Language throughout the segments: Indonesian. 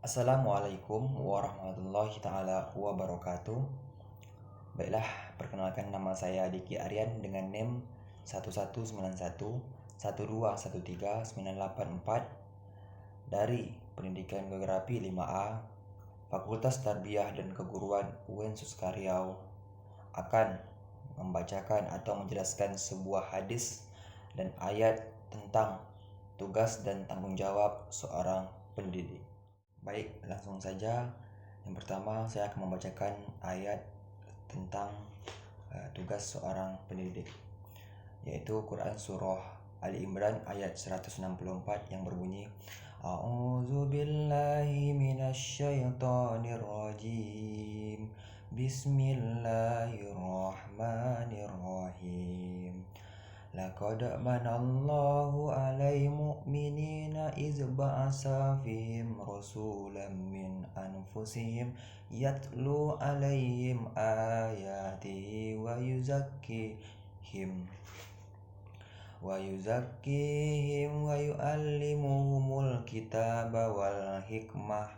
Assalamualaikum warahmatullahi ta'ala wabarakatuh. Baiklah, perkenalkan nama saya Diki Aryan dengan NIM 1191121398 dari Pendidikan Geografi 5A Fakultas Tarbiyah dan Keguruan UIN Suskaryau akan membacakan atau menjelaskan sebuah hadis dan ayat tentang tugas dan tanggung jawab seorang pendidik. Baik, langsung saja. Yang pertama, saya akan membacakan ayat tentang tugas seorang pendidik, yaitu Quran Surah Ali Imran ayat 164 yang berbunyi, A'udzu billahi minasyaitonir rajim. Bismillahirrahmanirrahim. Laqad manallahu 'alal mu'minina idz ba'asa fihim rasulan min anfusihim yatlu 'alaihim ayatihi wa yuzakkihim wa yu'allimuhumul kitaba wal hikmah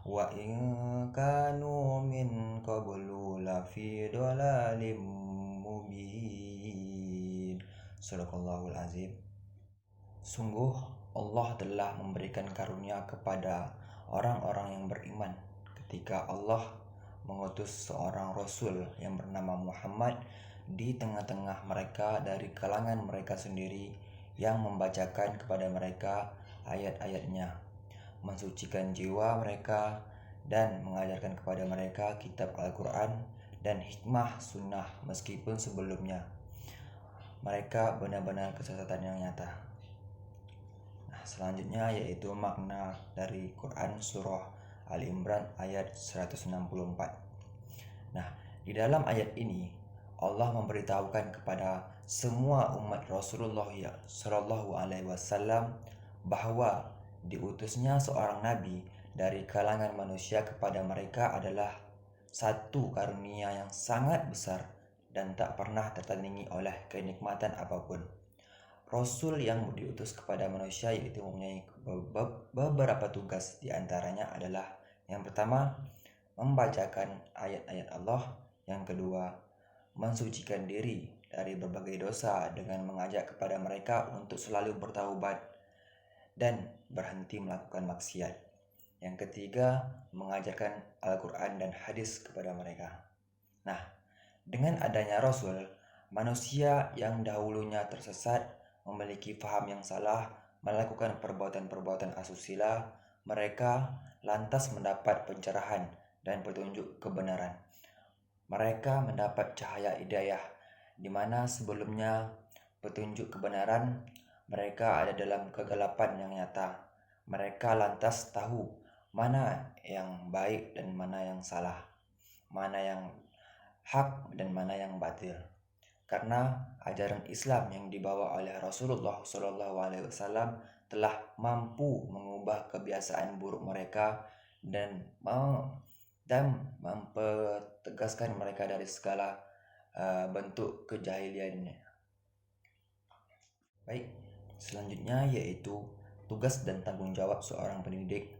wa in kanu min qablu lafi dhalalim mubin. Sadaqallahul azim. Sungguh Allah telah memberikan karunia kepada orang-orang yang beriman ketika Allah mengutus seorang Rasul yang bernama Muhammad di tengah-tengah mereka dari kalangan mereka sendiri, yang membacakan kepada mereka ayat-ayatnya, mensucikan jiwa mereka, dan mengajarkan kepada mereka kitab Al-Quran dan hikmah sunnah meskipun sebelumnya mereka benar-benar kesesatan yang nyata. Nah, selanjutnya yaitu makna dari Quran Surah Ali Imran ayat 164. Nah, di dalam ayat ini Allah memberitahukan kepada semua umat Rasulullah Shallallahu Alaihi Wasallam bahwa diutusnya seorang nabi dari kalangan manusia kepada mereka adalah satu karunia yang sangat besar dan tak pernah tertandingi oleh kenikmatan apapun. Rasul yang diutus kepada manusia yaitu mempunyai beberapa tugas, diantaranya adalah yang pertama, membacakan ayat-ayat Allah. Yang kedua, mensucikan diri dari berbagai dosa dengan mengajak kepada mereka untuk selalu bertaubat dan berhenti melakukan maksiat. Yang ketiga, mengajarkan Al-Quran dan hadis kepada mereka. Nah, dengan adanya Rasul, manusia yang dahulunya tersesat, memiliki faham yang salah, melakukan perbuatan-perbuatan asusila, mereka lantas mendapat pencerahan dan petunjuk kebenaran. Mereka mendapat cahaya hidayah, di mana sebelumnya petunjuk kebenaran mereka ada dalam kegelapan yang nyata. Mereka lantas tahu mana yang baik dan mana yang salah, mana yang hak dan mana yang batil. Karena ajaran Islam yang dibawa oleh Rasulullah SAW telah mampu mengubah kebiasaan buruk mereka dan mempertegaskan mereka dari segala bentuk kejahiliannya. Baik, selanjutnya yaitu tugas dan tanggung jawab seorang pendidik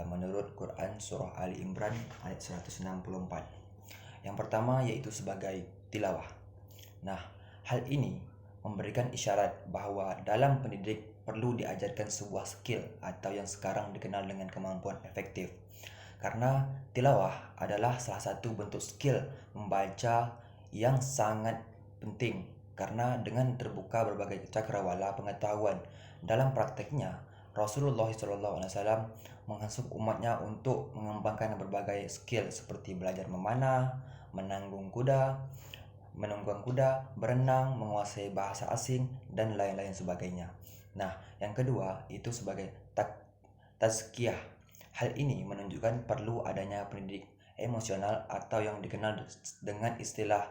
menurut Quran Surah Ali Imran ayat 164. Yang pertama yaitu sebagai tilawah. Nah, hal ini memberikan isyarat bahwa dalam pendidik perlu diajarkan sebuah skill atau yang sekarang dikenal dengan kemampuan efektif. Karena tilawah adalah salah satu bentuk skill membaca yang sangat penting, karena dengan terbuka berbagai cakrawala pengetahuan. Dalam prakteknya, Rasulullah SAW menghasut umatnya untuk mengembangkan berbagai skill seperti belajar memanah, menunggang kuda, berenang, menguasai bahasa asing, dan lain-lain sebagainya. Nah, yang kedua itu sebagai tazkiyah. Hal ini menunjukkan perlu adanya pendidik emosional atau yang dikenal dengan istilah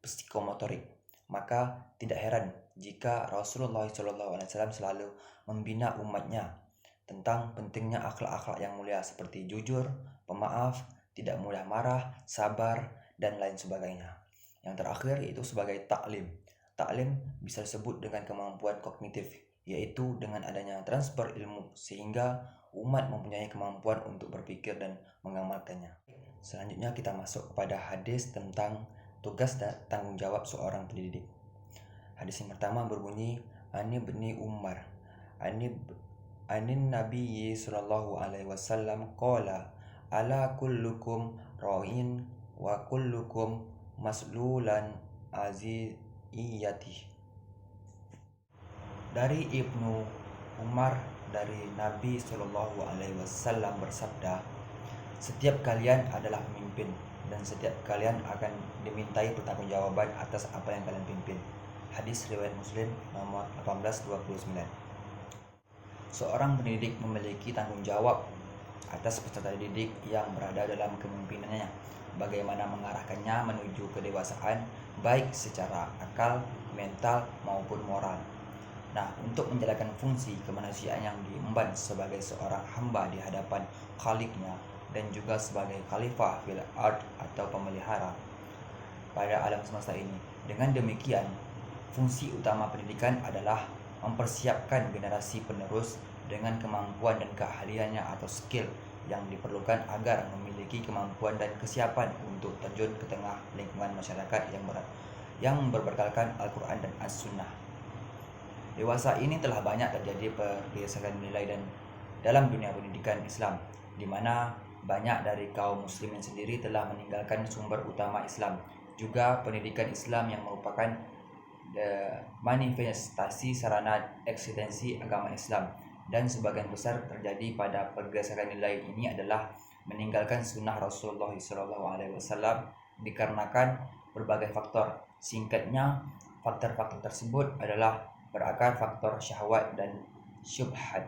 psikomotorik. Maka tidak heran jika Rasulullah SAW selalu membina umatnya tentang pentingnya akhlak-akhlak yang mulia seperti jujur, pemaaf, tidak mudah marah, sabar, dan lain sebagainya. Yang terakhir yaitu sebagai taklim. Taklim bisa disebut dengan kemampuan kognitif, yaitu dengan adanya transfer ilmu sehingga umat mempunyai kemampuan untuk berpikir dan mengamalkannya. Selanjutnya kita masuk kepada hadis tentang tugas dan tanggung jawab seorang pendidik. Hadis yang pertama berbunyi, Ani bin Umar, Anin Nabi sallallahu alaihi wasallam qala, ala kullukum ra'in wa kullukum maslulan aziyati. Dari Ibnu Umar dari Nabi sallallahu alaihi wasallam bersabda, setiap kalian adalah pemimpin dan setiap kalian akan dimintai pertanggungjawaban atas apa yang kalian pimpin. Hadis riwayat Muslim nomor 1829. Seorang pendidik memiliki tanggung jawab atas peserta didik yang berada dalam kepemimpinannya, bagaimana mengarahkannya menuju kedewasaan baik secara akal, mental maupun moral. Nah, untuk menjalankan fungsi kemanusiaan yang diemban sebagai seorang hamba di hadapan Khaliknya dan juga sebagai khalifah fil ard atau pemelihara pada alam semesta ini. Dengan demikian, fungsi utama pendidikan adalah mempersiapkan generasi penerus dengan kemampuan dan keahliannya atau skill yang diperlukan agar memiliki kemampuan dan kesiapan untuk terjun ke tengah lingkungan masyarakat yang berberkalkan Al-Quran dan As-Sunnah. Dewasa ini telah banyak terjadi pergeseran nilai dan dalam dunia pendidikan Islam, di mana banyak dari kaum muslimin sendiri telah meninggalkan sumber utama Islam. Juga pendidikan Islam yang merupakan manifestasi sarana eksistensi agama Islam, dan sebagian besar terjadi pada pergeseran nilai ini adalah meninggalkan sunnah Rasulullah SAW dikarenakan berbagai faktor. Singkatnya, faktor-faktor tersebut adalah berakar faktor syahwat dan syubhat.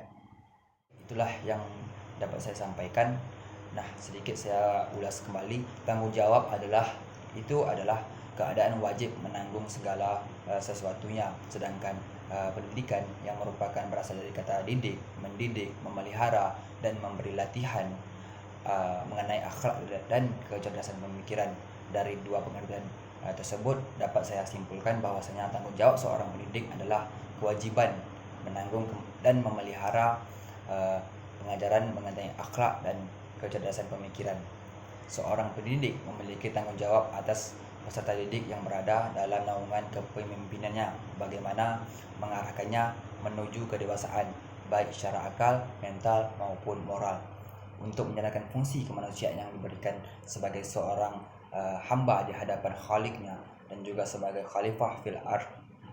Itulah yang dapat saya sampaikan. Nah, sedikit saya ulas kembali. Tanggung jawab adalah keadaan wajib menanggung segala sesuatunya, sedangkan pendidikan yang merupakan berasal dari kata didik, mendidik, memelihara dan memberi latihan mengenai akhlak dan kecerdasan pemikiran. Dari dua pengertian tersebut dapat saya simpulkan bahwasanya tanggung jawab seorang pendidik adalah kewajiban menanggung dan memelihara pengajaran mengenai akhlak dan kecerdasan pemikiran. Seorang pendidik memiliki tanggung jawab atas peserta didik yang berada dalam naungan kepemimpinannya, bagaimana mengarahkannya menuju kedewasaan baik secara akal, mental maupun moral, untuk menjalankan fungsi kemanusiaan yang diberikan sebagai seorang hamba di hadapan Khaliknya dan juga sebagai khalifah fil ard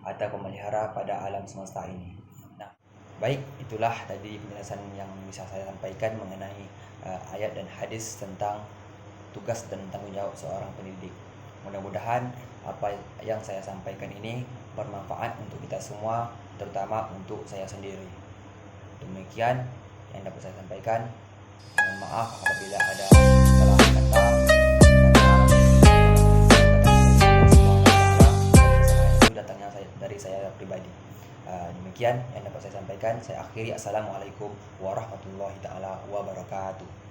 atau pemelihara pada alam semesta ini. Nah, baik, itulah tadi penjelasan yang bisa saya sampaikan mengenai ayat dan hadis tentang tugas dan tanggung jawab seorang pendidik. Mudah-mudahan apa yang saya sampaikan ini bermanfaat untuk kita semua, terutama untuk saya sendiri. Demikian yang dapat saya sampaikan. Mohon maaf apabila ada salah kata. Dari saya pribadi. Demikian yang dapat saya sampaikan. Saya akhiri. Assalamualaikum warahmatullahi taala wabarakatuh.